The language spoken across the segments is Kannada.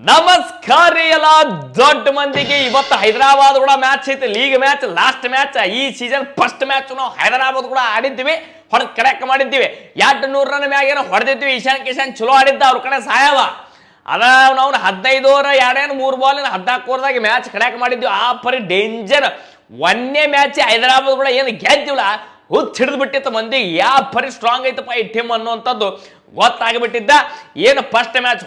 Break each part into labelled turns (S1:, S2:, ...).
S1: ನಮಸ್ಕಾರ ಎಲ್ಲ ದೊಡ್ಡ ಮಂದಿಗೆ. ಇವತ್ತು ಹೈದರಾಬಾದ್ ಕೂಡ ಮ್ಯಾಚ್ ಐತೆ, ಲೀಗ್ ಮ್ಯಾಚ್, ಲಾಸ್ಟ್ ಮ್ಯಾಚ್. ಈ ಸೀಸನ್ ಫಸ್ಟ್ ಮ್ಯಾಚ್ ನಾವು ಹೈದರಾಬಾದ್ ಕೂಡ ಆಡಿದ್ದೀವಿ, ಹೊಡೆದ್ ಕಡೆಕ್ ಮಾಡಿದ್ದೀವಿ. 200 ರನ್ ಮ್ಯಾಗೇನೋ ಹೊಡೆದಿದ್ವಿ. ಇಶಾನ್ ಕಿಶನ್ ಚಲೋ ಆಡಿದ್ದ, ಅವ್ರ ಕಡೆ ಸಾಯವ ಅದ. ನಾವು 15 ಓವರ್ 3 ಬಾಲ್ 14 ಓವರ್ದಾಗ ಮ್ಯಾಚ್ ಕಡೆಕ್ ಮಾಡಿದ್ವಿ. ಆ ಪರಿ ಡೇಂಜರ್ ಒಂದೇ ಮ್ಯಾಚ್ ಹೈದರಾಬಾದ್ ಕೂಡ ಏನು ಗೆದ್ದಿಲ್ಲ, ಹುಚ್ಚ ಹಿಡಿದು ಬಿಟ್ಟಿತ್ತು ಮಂದಿ. ಯಾವ ಪರಿ ಸ್ಟ್ರಾಂಗ್ ಐತಪ್ಪ ಈ ಟೀಮ್ ಅನ್ನುವಂಥದ್ದು ಗೊತ್ತಾಗ್ಬಿಟ್ಟಿದ್ದ. ಏನು ಫಸ್ಟ್ ಮ್ಯಾಚ್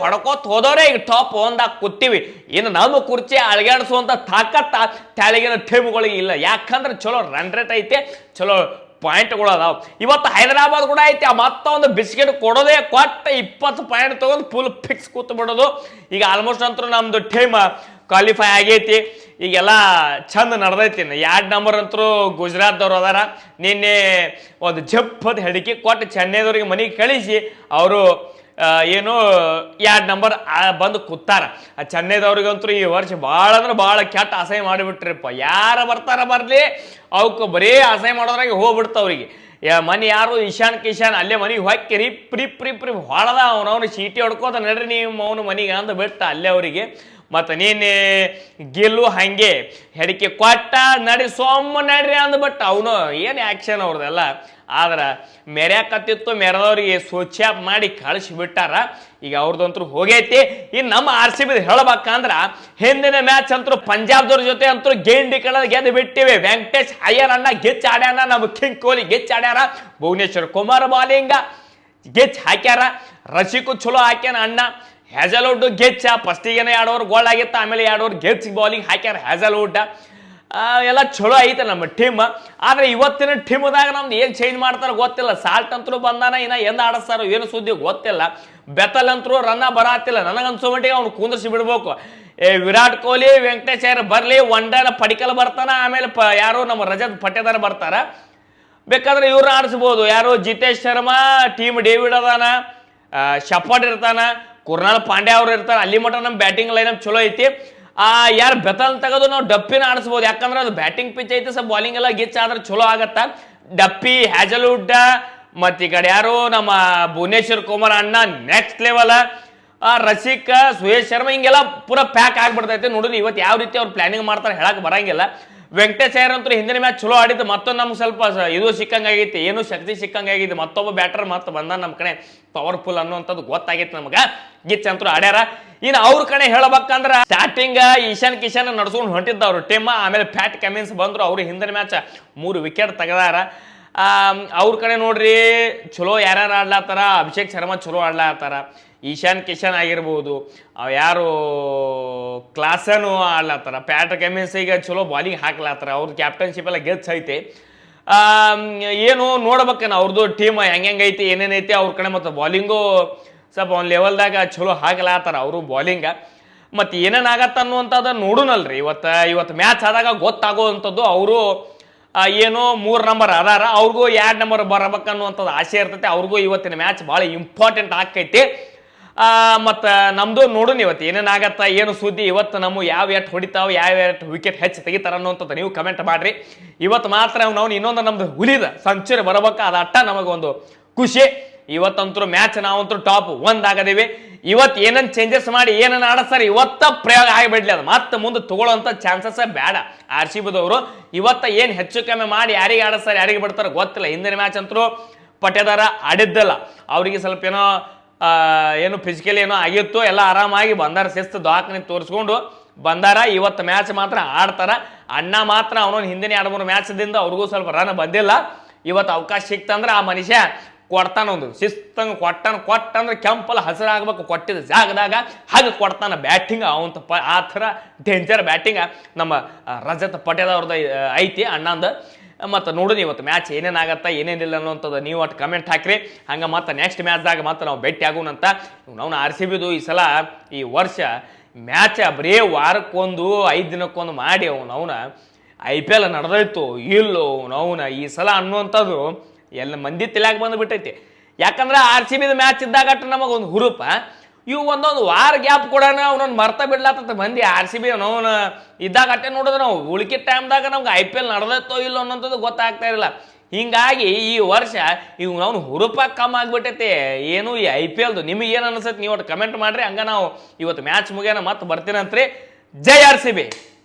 S1: ಹೊಡ್ಕೋತ್ ಹೋದವ್ರೆ ಈಗ ಟಾಪ್ 1 ಕೂತೀವಿ. ಇನ್ನು ನಮ್ಮ ಕುರ್ಚಿ ಅಳಗಾಡಿಸುವಂತ ತಾಕತ್ತ ತೆಳಗಿನ ಟೀಮ್ಗಳಿಗೆ ಇಲ್ಲ. ಯಾಕಂದ್ರೆ ಚಲೋ ರನ್ ರೇಟ್ ಐತೆ, ಚಲೋ ಪಾಯಿಂಟ್ಗಳು ಅದಾವ. ಇವತ್ತು ಹೈದರಾಬಾದ್ ಕೂಡ ಐತೆ, ಮತ್ತೊಂದು ಬಿಸ್ಕೆಟ್ ಕೊಡೋದೇ ಕೊಟ್ಟ 20 ಪಾಯಿಂಟ್ ತಗೊಂಡು ಫುಲ್ ಫಿಕ್ಸ್ ಕೂತ್ ಬಿಡೋದು. ಈಗ ಆಲ್ಮೋಸ್ಟ್ ಅಂತೂ ನಮ್ದು ಟೀಮ್ ಕ್ವಾಲಿಫೈ ಆಗೈತಿ, ಈಗೆಲ್ಲ ಚಂದ ನಡೆದೈತಿ. 2 ನಂಬರ್ ಅಂತೂ ಗುಜರಾತ್ದವ್ರು ಅದಾರ. ನಿನ್ನೆ ಒಂದು ಜಪ್ಪದ ಹೆಡಿಕೆ ಕೊಟ್ಟು ಚೆನ್ನೈದವ್ರಿಗೆ ಮನೆಗೆ ಕಳಿಸಿ ಅವರು ಏನು 2 ನಂಬರ್ ಬಂದು ಕೂತಾರ. ಆ ಚೆನ್ನೈದವ್ರಿಗಂತೂ ಈ ವರ್ಷ ಭಾಳ ಅಂದ್ರೆ ಭಾಳ ಕೆಟ್ಟ ಅಸಹ್ಯ ಮಾಡಿಬಿಟ್ರಿಪ್ಪ. ಯಾರು ಬರ್ತಾರ ಬರಲಿ, ಅವಕ್ಕೆ ಬರೀ ಅಸಹ್ಯ ಮಾಡೋದ್ರಾಗೆ ಹೋಗ್ಬಿಡ್ತಾವ್ರಿಗೆ. ಮನೆ ಯಾರು ಇಶಾನ್ ಕಿಶಾನ್ ಅಲ್ಲೇ ಮನೆಗೆ ಹೋಗಿ ರಿಪ್ ರಿಪ್ ರಿಪ್ ರಿಪ್ ಹೊಳದ ಅವನವನು ಚೀಟಿ ಹೊಡ್ಕೋತ ನಡ್ರಿ ನೀವು ಅವನು ಮನೆಗೆ ಅಂದು ಬಿಟ್ಟ ಅಲ್ಲೇ ಅವರಿಗೆ. ಮತ್ತು ನೀನೆ ಗೆಲ್ಲು ಹಾಗೆ ಹೆಡಿಕೆ ಕೊಟ್ಟ ನಡಿ ಸೊಮ್ಮ ನಡ್ರಿ ಅಂದ್ಬಿಟ್ಟು ಅವನು ಏನು ಆ್ಯಕ್ಷನ್ ಅವ್ರದ್ದೆಲ್ಲ. ಆದ್ರೆ ಮೆರ್ಯಾಕತ್ತಿತ್ತು, ಮೆರೆದವ್ರಿಗೆ ಸ್ವಿಚ್ ಆಫ್ ಮಾಡಿ ಕಳಿಸಿಬಿಟ್ಟಾರ. ಈಗ ಅವ್ರದ್ದಂತೂ ಹೋಗೈತಿ. ಇನ್ನು ನಮ್ಮ RCB ಹೇಳ್ಬೇಕಂದ್ರ ಹಿಂದಿನ ಮ್ಯಾಚ್ ಅಂತೂ ಪಂಜಾಬ್ದವ್ರ ಜೊತೆ ಅಂತೂ ಗೇಂಡಿ ಕಳೆದ ಗೆದ್ದು ಬಿಟ್ಟಿವಿ. ವೆಂಕಟೇಶ್ ಅಯ್ಯರ್ ಅಣ್ಣ ಗೆಚ್ ಆಡ್ಯಾನ, ನಮ್ಮ ಕಿಂಗ್ ಕೊಹ್ಲಿ ಗೆಚ್ ಆಡ್ಯಾರ, ಭುವನೇಶ್ವರ್ ಕುಮಾರ್ ಬಾಲಿಂಗ ಗೆಚ್ ಹಾಕ್ಯಾರ, ರಶಿಕು ಚಲೋ ಹಾಕ್ಯಾನ ಅಣ್ಣ. ಹ್ಯಾಜಲ್ವುಡ್ ಗೆಚ್ಚ ಫಸ್ಟಿಗೇನೆ 2 ಓವರ್ ಗೋಲ್ ಆಗಿತ್ತು, ಆಮೇಲೆ 2 ಓವರ್ ಗೆಚ್ ಬಾಲಿಂಗ್ ಹಾಕ್ಯಾರ ಹ್ಯಾಜಲ್ವುಡ್. ಎಲ್ಲ ಚಲೋ ಐತೆ ನಮ್ಮ ಟೀಮ್. ಆದ್ರೆ ಇವತ್ತಿನ ಟೀಮ್ದಾಗ ನಮ್ದು ಏನು ಚೇಂಜ್ ಮಾಡ್ತಾರೋ ಗೊತ್ತಿಲ್ಲ. ಸಾಲ್ಟ್ ಅಂತೂ ಬಂದಾನ, ಇನ್ನ ಎಂದ ಆಡಿಸ್ತಾರೋ ಏನು ಸುದ್ದಿ ಗೊತ್ತಿಲ್ಲ. ಬೆತಲ್ ಅಂತರೂ ರನ್ನ ಬರಾತಿಲ್ಲ. ನನಗನ್ಸೋ ಮಟ್ಟಿಗೆ ಅವ್ನು ಕುಂದರ್ಸಿ ಬಿಡ್ಬೇಕು. ವಿರಾಟ್ ಕೊಹ್ಲಿ ವೆಂಕಟೇಶ್ ಅಯ್ಯರ್ ಬರಲಿ, ಒಂಡನ ಪಡಿಕಲ್ ಬರ್ತಾನ, ಆಮೇಲೆ ಯಾರು ನಮ್ಮ ರಜತ್ ಪಟ್ಟೇದಾರ್ ಬರ್ತಾರ. ಬೇಕಾದ್ರೆ ಇವ್ರನ್ನ ಆಡಿಸ್ಬೋದು. ಯಾರು ಜಿತೇಶ್ ಶರ್ಮಾ, ಟೀಮ್ ಡೇವಿಡ್ ಅದಾನ, ಶಫರ್ಡ್ ಇರ್ತಾನ, ಕುರ್ನಾಲ್ ಪಾಂಡ್ಯ ಅವ್ರು ಇರ್ತಾರೆ. ಅಲ್ಲಿ ಮಟ್ಟ ನಮ್ಮ ಬ್ಯಾಟಿಂಗ್ ಲೈನ್ ಅಪ್ ಚಲೋ ಐತಿ. ಯಾರು ಬೆತಲ್ ತೆಗೆದು ನಾವು ಡಪ್ಪಿನ ಆಡಿಸ್ಬೋದು. ಯಾಕಂದ್ರೆ ಅದು ಬ್ಯಾಟಿಂಗ್ ಪಿಚ್ ಐತೆ, ಸ್ವಲ್ಪ ಬಾಲಿಂಗ್ ಎಲ್ಲ ಗಿಚ್ ಆದ್ರೆ ಚಲೋ ಆಗತ್ತ. ಡಪ್ಪಿ, ಹ್ಯಾಜಲ್ವುಡ್ ಮತ್ತು ಈ ಕಡೆ ಯಾರು ನಮ್ಮ ಭುವನೇಶ್ವರ್ ಕುಮಾರ್ ಅಣ್ಣ ನೆಕ್ಸ್ಟ್ ಲೆವೆಲ್, ರಸಿಕ್, ಸುಯೇಶ್ ಶರ್ಮಾ, ಹಿಂಗೆಲ್ಲ ಪೂರಾ ಪ್ಯಾಕ್ ಆಗ್ಬಿಡ್ತೈತೆ. ನೋಡಿದ್ರಿ ಇವತ್ತು ಯಾವ ರೀತಿ ಅವ್ರು ಪ್ಲಾನಿಂಗ್ ಮಾಡ್ತಾರೆ ಹೇಳಕ್ ಬರಂಗಿಲ್ಲ. ವೆಂಕಟೇಶ್ ಅಯ್ಯರ್ ಅಂತೂ ಹಿಂದಿನ ಮ್ಯಾಚ್ ಚಲೋ ಆಡಿದ್ದು, ಮತ್ತೊಂದು ನಮ್ಗೆ ಸ್ವಲ್ಪ ಇದು ಸಿಕ್ಕಂಗಾಗೈತಿ, ಏನು ಶಕ್ತಿ ಸಿಕ್ಕಂಗಾಗೈತಿ. ಮತ್ತೊಬ್ಬ ಬ್ಯಾಟರ್ ಮತ್ತೆ ಬಂದ ನಮ್ಮ ಕಡೆ ಪವರ್ಫುಲ್ ಅನ್ನುವಂಥದ್ದು ಗೊತ್ತಾಗೈತಿ ನಮ್ಗೆ. ಗಿಚ್ ಅಂತೂ ಆಡ್ಯಾರ. ಇನ್ನು ಅವ್ರ ಕಡೆ ಹೇಳ್ಬೇಕಂದ್ರೆ ಸ್ಟಾರ್ಟಿಂಗ್ ಇಶಾನ್ ಕಿಶನ್ ನಡ್ಸ್ಕೊಂಡು ಹೊಂಟಿದ್ದ ಅವ್ರ ಟೀಮ್. ಆಮೇಲೆ ಪ್ಯಾಟ್ ಕಮಿನ್ಸ್ ಬಂದ್ರು, ಅವ್ರು ಹಿಂದಿನ ಮ್ಯಾಚ್ 3 ವಿಕೆಟ್ ತೆಗೆದಾರ. ಅವ್ರ ಕಡೆ ನೋಡ್ರಿ ಚಲೋ ಯಾರ್ಯಾರು ಆಡ್ಲಾತಾರ. ಅಭಿಷೇಕ್ ಶರ್ಮಾ ಚಲೋ ಆಡ್ಲಾತಾರ, ಇಶಾನ್ ಕಿಶನ್ ಆಗಿರ್ಬೋದು, ಯಾರು ಕ್ಲಾಸನು ಆಡ್ಲಾತಾರ, ಪ್ಯಾಟ್ ಕಮಿನ್ಸ್ ಈಗ ಚಲೋ ಬಾಲಿಂಗ್ ಹಾಕ್ಲಾತಾರ. ಅವ್ರ ಕ್ಯಾಪ್ಟನ್ಶಿಪ್ ಎಲ್ಲ ಗೆಲ್ಸ್ ಐತಿ. ಏನು ನೋಡ್ಬೇಕೇನ ಅವ್ರದ್ದು ಟೀಮ್ ಹೆಂಗೈತಿ, ಏನೇನೈತಿ ಅವ್ರ ಕಡೆ. ಮತ್ತು ಬಾಲಿಂಗು ಸ್ವಲ್ಪ ಒಂದು ಲೆವೆಲ್ದಾಗ ಚಲೋ ಹಾಕಲಾತಾರ ಅವರು ಬಾಲಿಂಗ. ಮತ್ತು ಏನೇನಾಗತ್ತ ಅನ್ನುವಂಥದ್ದು ನೋಡುನಲ್ರಿ. ಇವತ್ತು ಮ್ಯಾಚ್ ಆದಾಗ ಗೊತ್ತಾಗೋವಂಥದ್ದು. ಅವರು ಏನು 3 ನಂಬರ್ ಅದಾರ, ಅವ್ರಿಗೂ 2 ನಂಬರ್ ಬರಬೇಕನ್ನುವಂಥದ್ದು ಆಸೆ ಇರ್ತೈತೆ. ಅವ್ರಿಗೂ ಇವತ್ತಿನ ಮ್ಯಾಚ್ ಭಾಳ ಇಂಪಾರ್ಟೆಂಟ್ ಆಕೈತಿ. ಮತ್ತು ನಮ್ಮದು ನೋಡೋಣ ಇವತ್ತು ಏನೇನಾಗತ್ತ, ಏನು ಸುದ್ದಿ, ಇವತ್ತು ನಮ್ಮ ಯಾವ ಎಟ್ಟು ಹೊಡಿತಾವ, ಯಾವ ವಿಕೆಟ್ ಹೆಚ್ಚು ತೆಗಿತಾರ ಅನ್ನುವಂಥದ್ದು ನೀವು ಕಮೆಂಟ್ ಮಾಡಿರಿ. ಇವತ್ತು ಮಾತ್ರ ನಾವು ಇನ್ನೊಂದು ನಮ್ದು ಹುಲಿದ ಸೆಂಚುರಿ ಬರಬೇಕು, ಅದು ಅಟ್ಟ ನಮಗೊಂದು ಖುಷಿ. ಇವತ್ತಂತೂ ಮ್ಯಾಚ್ ನಾವಂತೂ ಟಾಪ್ 1 ಆಗದೀವಿ. ಇವತ್ತು ಏನೇನು ಚೇಂಜಸ್ ಮಾಡಿ ಏನೇನು ಆಡಿಸ್ತಾರೆ ಇವತ್ತ ಪ್ರಯೋಗ ಆಗಿಬಿಡ್ಲಿ. ಅದು ಮತ್ತೆ ಮುಂದೆ ತಗೊಳ್ಳೋಂಥ ಚಾನ್ಸಸ್ ಬೇಡ. RCBದವರು ಇವತ್ತ ಏನು ಹೆಚ್ಚು ಕಮ್ಮಿ ಮಾಡಿ ಯಾರಿಗೆ ಆಡಿಸ್ತಾರೆ ಯಾರಿಗೆ ಬಿಡ್ತಾರೆ ಗೊತ್ತಿಲ್ಲ. ಹಿಂದಿನ ಮ್ಯಾಚ್ ಅಂತೂ ಪಟ್ಟೇದಾರ ಆಡಿದ್ದಲ್ಲ, ಅವರಿಗೆ ಸ್ವಲ್ಪ ಏನು ಫಿಸಿಕಲಿ ಏನೋ ಆಗಿತ್ತು. ಎಲ್ಲ ಆರಾಮಾಗಿ ಬಂದಾರ, ಶಿಸ್ತು ದವಾಖಾನೆ ತೋರಿಸ್ಕೊಂಡು ಬಂದಾರ. ಇವತ್ತು ಮ್ಯಾಚ್ ಮಾತ್ರ ಆಡ್ತಾರ. ಅಣ್ಣ ಮಾತ್ರ ಅವನೊಂದು ಹಿಂದಿನ 2-3 ಮ್ಯಾಚ್ದಿಂದ ಅವ್ರಿಗೂ ಸ್ವಲ್ಪ ರನ್ ಬಂದಿಲ್ಲ. ಇವತ್ತು ಅವಕಾಶ ಸಿಕ್ತಂದ್ರೆ ಆ ಮನುಷ್ಯ ಕೊಡ್ತಾನ, ಒಂದು ಶಿಸ್ತಂಗೆ ಕೊಟ್ಟಂದ್ರೆ ಕೆಂಪಲ್ಲ ಹಸಿರಾಗಬೇಕು, ಕೊಟ್ಟಿದ್ದ ಜಾಗದಾಗ ಹಾಗೆ ಕೊಡ್ತಾನ ಬ್ಯಾಟಿಂಗ್. ಅವಂತ ಆ ಥರ ಡೇಂಜರ್ ಬ್ಯಾಟಿಂಗ್ ನಮ್ಮ ರಜತ್ ಪಟೇಲ್ ಅವ್ರದ್ದು ಐತಿ ಅಣ್ಣಂದು. ಮತ್ತು ನೋಡೋಣ ಇವತ್ತು ಮ್ಯಾಚ್ ಏನೇನಾಗತ್ತ ಏನೇನಿಲ್ಲ ಅನ್ನೋಂಥದ್ದು ನೀವು ಒಟ್ಟು ಕಮೆಂಟ್ ಹಾಕ್ರಿ. ಹಂಗೆ ಮತ್ತೆ ನೆಕ್ಸ್ಟ್ ಮ್ಯಾಚ್ದಾಗ ಮತ್ತೆ ನಾವು ಭೇಟಿ ಆಗೋಣಂತ. ನಾವು RCBದು ಈ ಸಲ ಈ ವರ್ಷ ಮ್ಯಾಚ್ ಬರೀ ವಾರಕ್ಕೊಂದು 5 ದಿನಕ್ಕೊಂದು ಮಾಡಿ ಅವನ IPL ನಡೆದೋಯ್ತು ಇಲ್ಲೋ ಅವನ ಈ ಸಲ ಅನ್ನುವಂಥದ್ದು ಎಲ್ಲ ಮಂದಿ ತಿಳ್ಯಾಕ ಬಂದುಬಿಟ್ಟೈತಿ. ಯಾಕಂದ್ರೆ RCBದ ಮ್ಯಾಚ್ ಇದ್ದಾಗ ನಮಗೊಂದು ಹುರುಪ, ಇವು ಒಂದೊಂದು ವಾರ ಗ್ಯಾಪ್ ಕೊಡೋಣ ಅವನೊಂದು ಮರ್ತ ಬಿಡ್ಲಾತ ಮಂದಿ. RCB ಅವನ ಇದ್ದಾಗ ನೋಡಿದ್ರೆ ನಾವು ಉಳ್ಕಿದ ಟೈಮ್ದಾಗ ನಮ್ಗೆ IPL ನಡೆದೈತೋ ಇಲ್ಲೋ ಅನ್ನೋಂಥದ್ದು ಗೊತ್ತಾಗ್ತಾ ಇರಲಿಲ್ಲ. ಹಿಂಗಾಗಿ ಈ ವರ್ಷ ಇವ್ ನಾವು ಹುರುಪ ಕಮ್ಮಿ ಆಗ್ಬಿಟ್ಟೈತಿ ಏನು ಈ IPL ನಿಮಗೆ ಏನು ಅನ್ಸತ್ತೆ ನೀವು ಕಮೆಂಟ್ ಮಾಡ್ರಿ. ಹಂಗ ನಾವು ಇವತ್ತು ಮ್ಯಾಚ್ ಮುಗಿಯೋಣ ಮತ್ತೆ ಬರ್ತೀನಂತ್ರಿ. ಜೈ RCB.